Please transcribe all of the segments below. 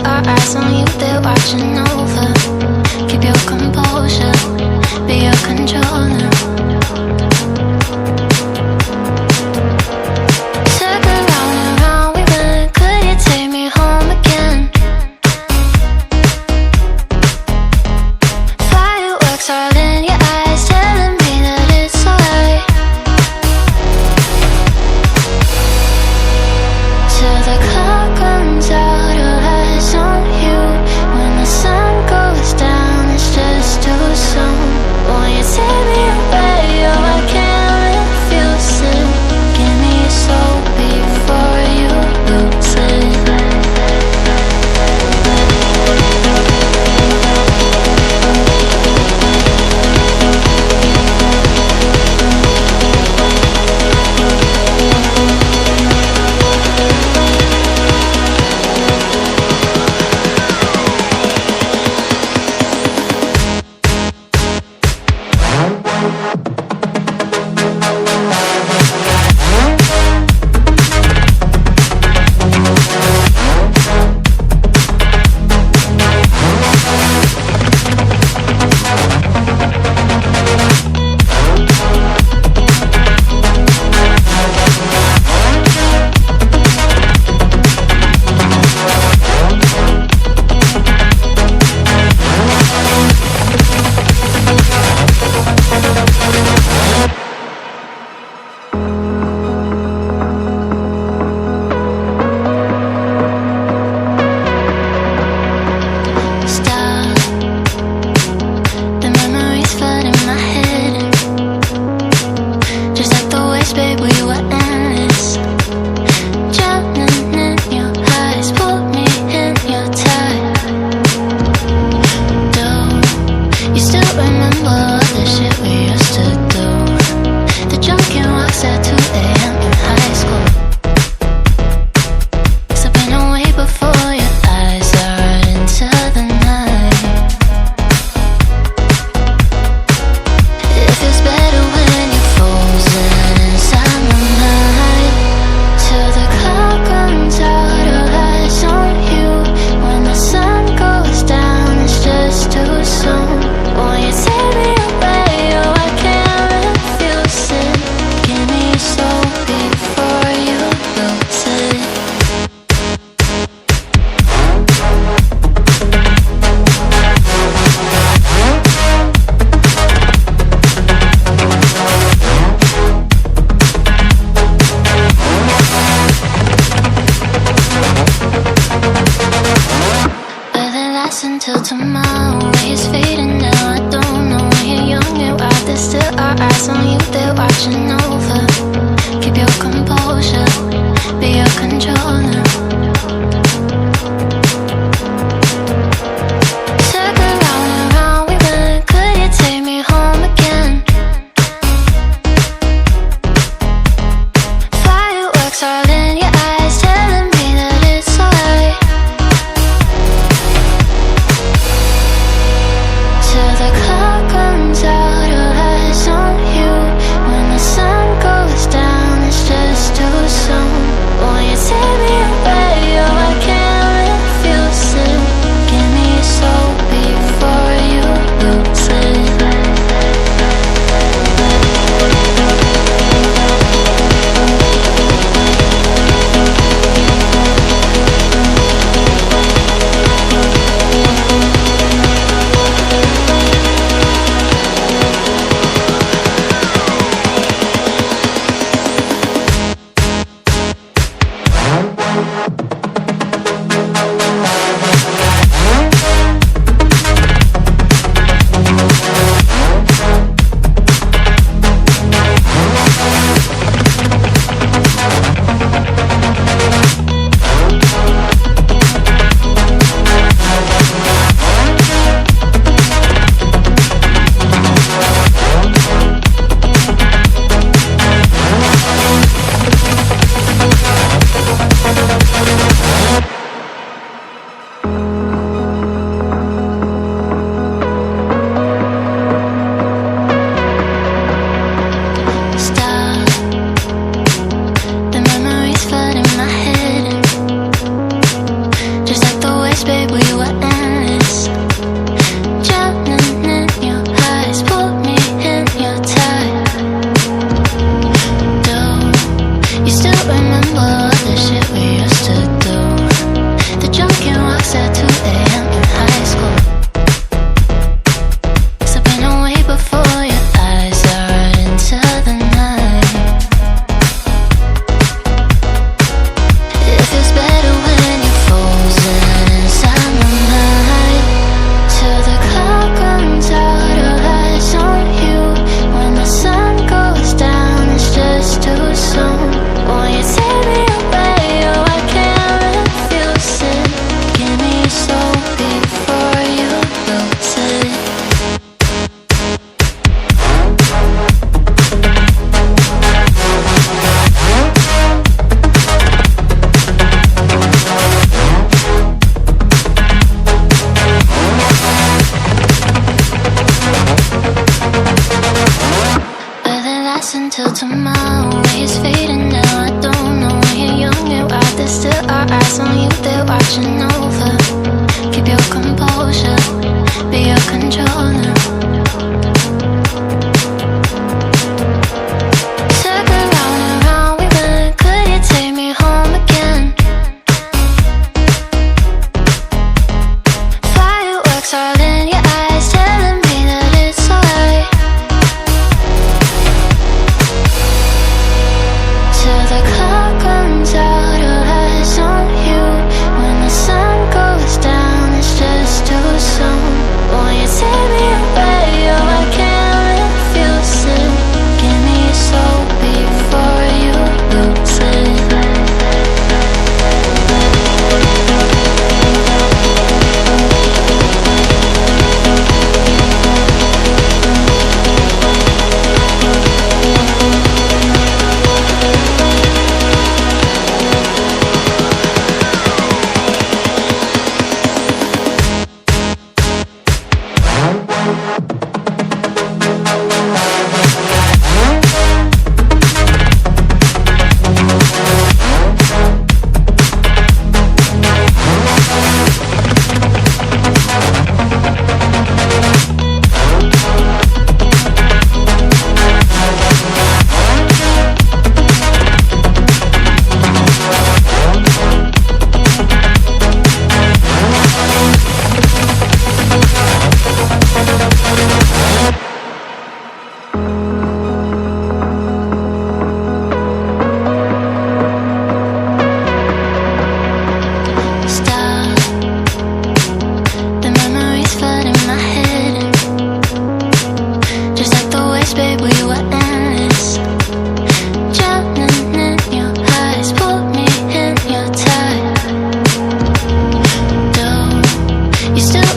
our eyes on you, they're watching over. Keep your composure, be your controller. Circle round and round we went, could you take me home again? Fireworks all in your eyes, telling me that it's alright. Till the clock runs out, all eyes on you. When the sun goes down, it's just too soon. Won't you take me away? Oh, I can't refuse it. Give me your soul before you lose it. Until tomorrow is fading now. I don't know when you're young and wild. There's still our eyes on you, they're watching over. Keep your composure, be your controller. Circle round and round we went, could you take me home again? Fireworks all in your eyes, telling me that it's alright. Till the clock runs out, all eyes on you. When the sun goes down, it's just too soon. Won't you take me Sparks all in your eyes, telling me that it's alright. Till the clock runs out, all eyes on you. When the sun goes down, it's just too soon. Won't you take me away? Oh, I can't refuse it. Give me your soul before you lose it.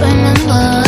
Remember